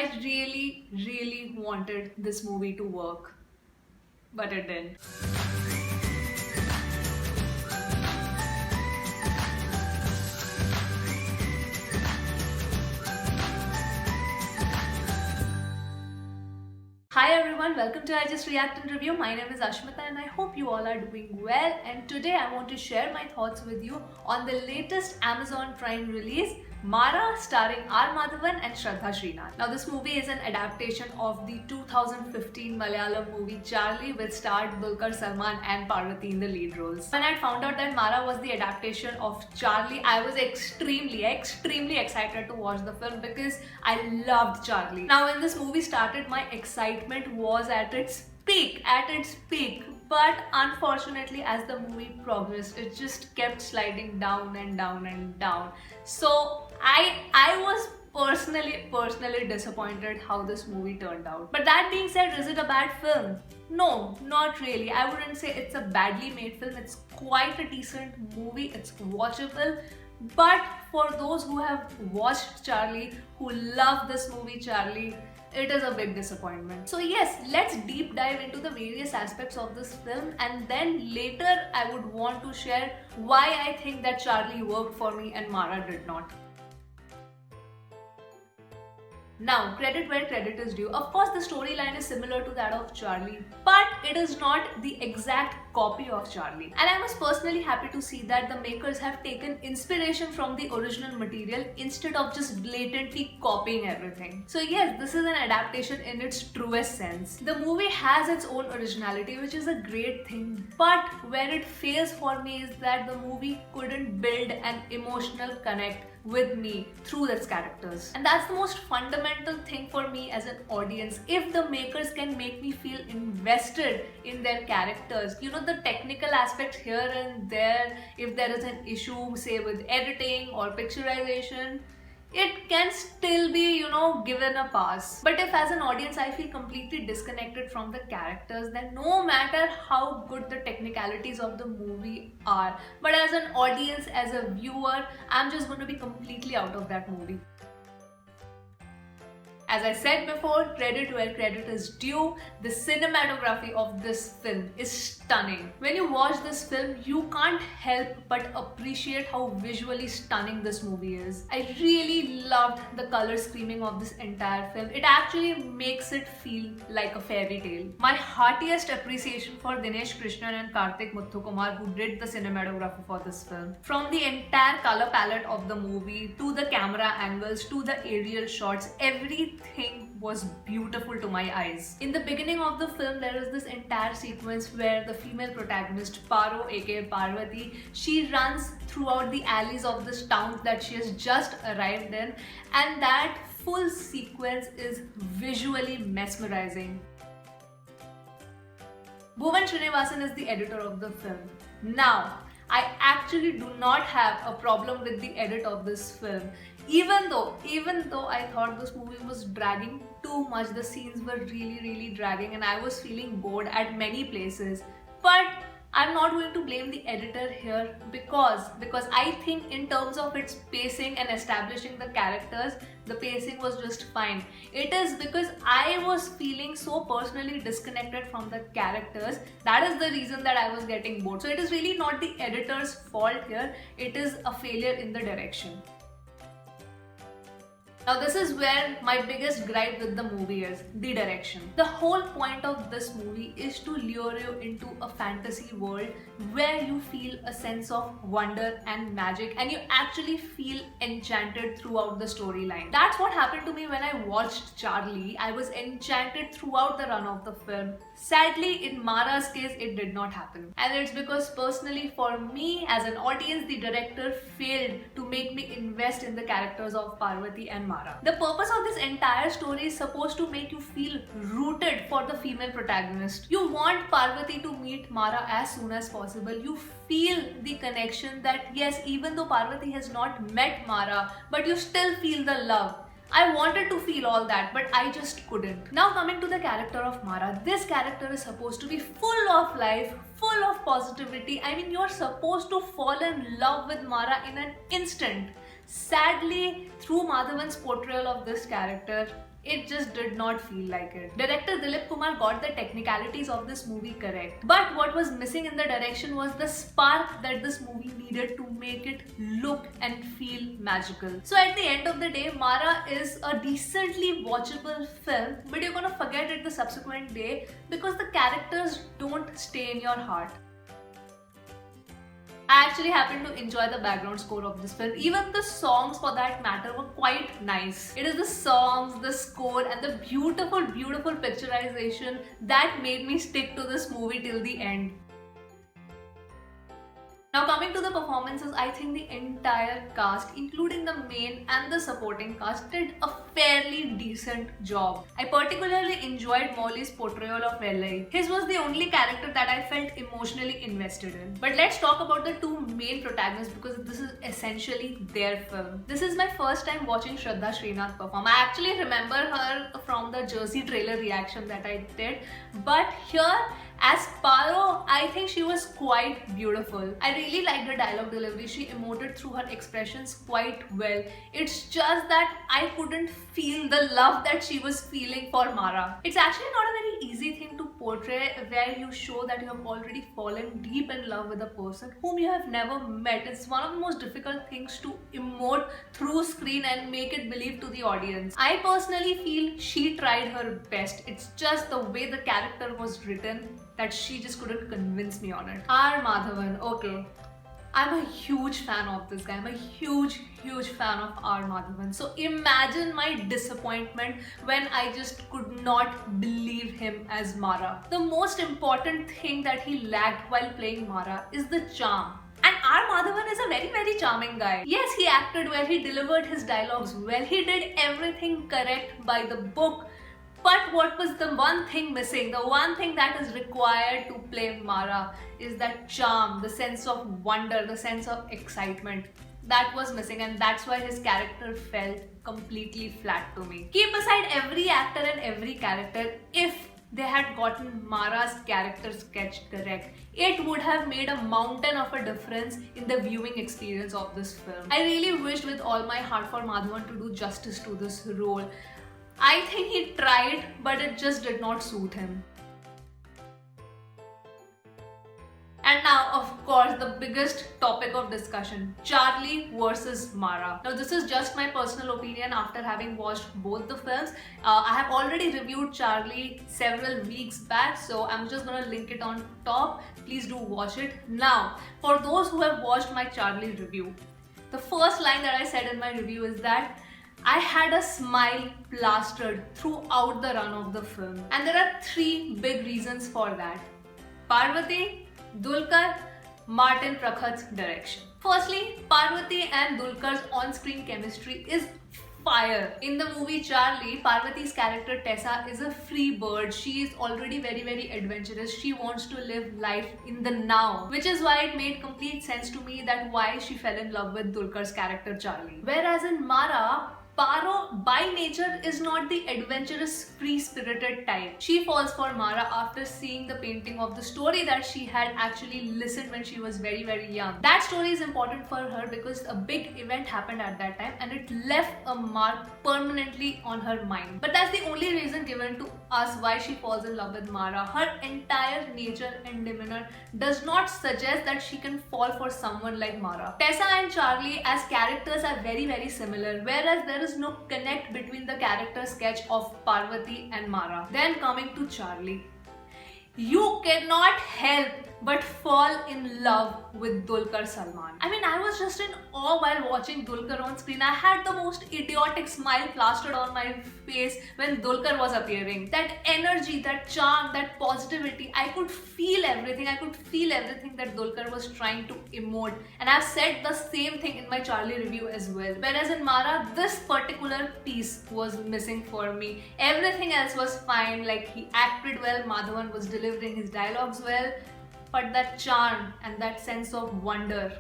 I really wanted this movie to work, but it didn't. Hi everyone, welcome to I Just React and Review. My name is Ashmita and I hope you all are doing well. And today I want to share my thoughts with you on the latest Amazon Prime release, Mara, starring R. Madhavan and Shraddha Srinath. Now this movie is an adaptation of the 2015 Malayalam movie Charlie, which starred Dulquer Salmaan and Parvati in the lead roles. When I found out that Mara was the adaptation of Charlie, I was extremely excited to watch the film because I loved Charlie. Now when this movie started, my excitement was at its peak, but unfortunately as the movie progressed, it just kept sliding down and down and down. So I was personally disappointed how this movie turned out. But that being said, is it a bad film? No, not really. I wouldn't say it's a badly made film. It's quite a decent movie. It's watchable. But for those who have watched Charlie, who love this movie Charlie, it is a big disappointment. So yes, let's deep dive into the various aspects of this film, and then later I would want to share why I think that Charlie worked for me and Mara did not. Now, credit where credit is due. Of course, the storyline is similar to that of Charlie, but it is not the exact copy of Charlie. And I was personally happy to see that the makers have taken inspiration from the original material instead of just blatantly copying everything. So yes, this is an adaptation in its truest sense. The movie has its own originality, which is a great thing, but where it fails for me is that the movie couldn't build an emotional connect with me through its characters. And that's the most fundamental thing for me as an audience. If the makers can make me feel invested in their characters, you know, the technical aspects here and there, if there is an issue, say with editing or picturization, it can still be, you know, given a pass. But if as an audience I feel completely disconnected from the characters, then no matter how good the technicalities of the movie are, but as an audience, as a viewer, I'm just going to be completely out of that movie. As I said before, credit where credit is due. The cinematography of this film is stunning. When you watch this film, you can't help but appreciate how visually stunning this movie is. I really loved the color scheming of this entire film. It actually makes it feel like a fairy tale. My heartiest appreciation for Dinesh Krishnan and Kartik Muthukumar, who did the cinematography for this film. From the entire color palette of the movie, to the camera angles, to the aerial shots, everything was beautiful to my eyes. In the beginning of the film, there is this entire sequence where the female protagonist, Paro aka Parvati, she runs throughout the alleys of this town that she has just arrived in, and that full sequence is visually mesmerizing. Bhuvan Srinivasan is the editor of the film. Now, I actually do not have a problem with the edit of this film. Even though I thought this movie was dragging too much, the scenes were really dragging and I was feeling bored at many places. But I'm not going to blame the editor here because I think in terms of its pacing and establishing the characters, the pacing was just fine. It is because I was feeling so personally disconnected from the characters. That is the reason that I was getting bored. So it is really not the editor's fault here. It is a failure in the direction. Now this is where my biggest gripe with the movie is, the direction. The whole point of this movie is to lure you into a fantasy world where you feel a sense of wonder and magic and you actually feel enchanted throughout the storyline. That's what happened to me when I watched Charlie. I was enchanted throughout the run of the film. Sadly, in Mara's case, it did not happen. And it's because personally for me as an audience, the director failed to make me invest in the characters of Parvati and Mara. The purpose of this entire story is supposed to make you feel rooted for the female protagonist. You want Parvati to meet Mara as soon as possible. You feel the connection that yes, even though Parvati has not met Mara, but you still feel the love. I wanted to feel all that, but I just couldn't. Now coming to the character of Mara, this character is supposed to be full of life, full of positivity. I mean, you're supposed to fall in love with Mara in an instant. Sadly, through Madhavan's portrayal of this character, It just did not feel like it. Director Dilip Kumar got the technicalities of this movie correct, but what was missing in the direction was the spark that this movie needed to make it look and feel magical. So at the end of the day, Mara is a decently watchable film, but you're gonna forget it the subsequent day because the characters don't stay in your heart. I actually happened to enjoy the background score of this film. Even the songs for that matter were quite nice. It is the songs, the score and the beautiful picturization that made me stick to this movie till the end. Now coming to the performances, I think the entire cast, including the main and the supporting cast, did a fairly decent job. I particularly enjoyed Molly's portrayal of L.A. His was the only character that I felt emotionally invested in. But let's talk about the two main protagonists because this is essentially their film. This is my first time watching Shraddha Srinath perform. I actually remember her from the Jersey trailer reaction that I did, but here as Paro, I think she was quite beautiful. I really liked her dialogue delivery. She emoted through her expressions quite well. It's just that I couldn't feel the love that she was feeling for Mara. It's actually not a very easy thing to portray where you show that you have already fallen deep in love with a person whom you have never met. It's one of the most difficult things to emote through screen and make it believe to the audience. I personally feel she tried her best. It's just the way the character was written that she just couldn't convince me on it. R. Madhavan, okay. I'm a huge fan of this guy. I'm a huge fan of R. Madhavan. So imagine my disappointment when I just could not believe him as Mara. The most important thing that he lacked while playing Mara is the charm. And R. Madhavan is a very charming guy. Yes, he acted well, he delivered his dialogues well, he did everything correct by the book. But what was the one thing missing? The one thing that is required to play Mara is that charm, the sense of wonder, the sense of excitement. That was missing, and that's why his character felt completely flat to me. Keep aside every actor and every character, if they had gotten Mara's character sketch correct, it would have made a mountain of a difference in the viewing experience of this film. I really wished with all my heart for Madhavan to do justice to this role. I think he tried, but it just did not suit him. And now, of course, the biggest topic of discussion, Charlie versus Mara. Now, this is just my personal opinion after having watched both the films. I have already reviewed Charlie several weeks back, so I'm just gonna link it on top. Please do watch it. Now, for those who have watched my Charlie review, the first line that I said in my review is that I had a smile plastered throughout the run of the film. And there are three big reasons for that. Parvati, Dulquer, Martin Prakhat's direction. Firstly, Parvati and Dulquer's on-screen chemistry is fire. In the movie Charlie, Parvati's character Tessa is a free bird. She is already very adventurous. She wants to live life in the now, which is why it made complete sense to me that why she fell in love with Dulquer's character Charlie. Whereas in Mara, Paro by nature is not the adventurous, free-spirited type. She falls for Mara after seeing the painting of the story that she had actually listened when she was very young. That story is important for her because a big event happened at that time and it left a mark permanently on her mind. But that's the only reason given to us why she falls in love with Mara. Her entire nature and demeanor does not suggest that she can fall for someone like Mara. Tessa and Charlie as characters are very similar, whereas there is no connect between the character sketch of Parvati and Mara. Then coming to Charlie, you cannot help but fall in love with Dulquer Salmaan. I mean, I was just in awe while watching Dulquer on screen. I had the most idiotic smile plastered on my face when Dulquer was appearing. That energy, that charm, that positivity, I could feel everything. I could feel everything that Dulquer was trying to emote. And I've said the same thing in my Charlie review as well. Whereas in Mara, this particular piece was missing for me. Everything else was fine, like he acted well, Madhavan was delivering his dialogues well, but that charm and that sense of wonder,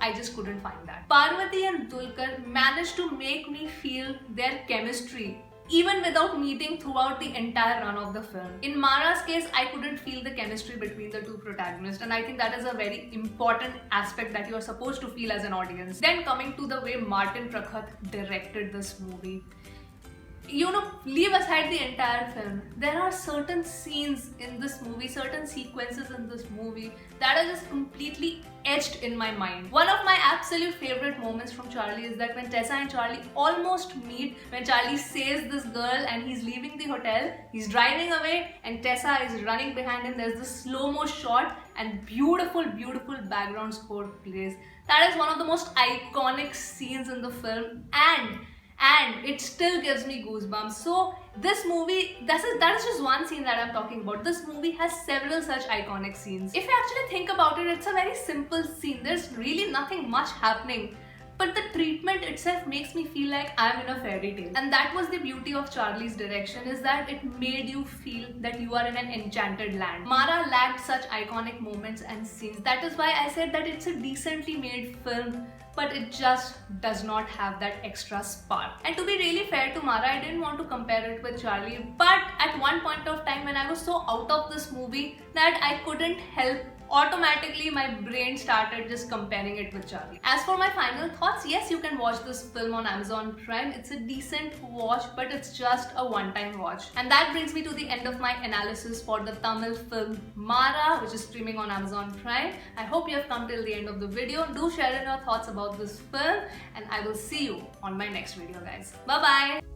I just couldn't find that. Parvati and Dulquer managed to make me feel their chemistry even without meeting throughout the entire run of the film. In Mara's case, I couldn't feel the chemistry between the two protagonists, and I think that is a very important aspect that you are supposed to feel as an audience. Then coming to the way Martin Prakhat directed this movie. leave aside the entire film, there are certain scenes in this movie, certain sequences in this movie that are just completely etched in my mind. One of my absolute favorite moments from Charlie is that when Tessa and Charlie almost meet, when Charlie saves this girl and he's leaving the hotel, he's driving away and Tessa is running behind him. There's this slow-mo shot and beautiful background score plays. That is one of the most iconic scenes in the film, and it still gives me goosebumps. So this movie, that is just one scene that I'm talking about. This movie has several such iconic scenes. If you actually think about it, it's a very simple scene. There's really nothing much happening, but the treatment itself makes me feel like I'm in a fairy tale. And that was the beauty of Charlie's direction, is that it made you feel that you are in an enchanted land. Mara lacked such iconic moments and scenes. That is why I said that it's a decently made film, but it just does not have that extra spark. And to be really fair to Mara, I didn't want to compare it with Charlie, but at one point of time when I was so out of this movie that I couldn't help, automatically my brain started just comparing it with Charlie. As for my final thoughts, yes, you can watch this film on Amazon Prime. It's a decent watch, but it's just a one-time watch. And that brings me to the end of my analysis for the Tamil film Mara, which is streaming on Amazon Prime. I hope you have come till the end of the video. Do share in your thoughts about this film, and I will see you on my next video, guys. Bye bye.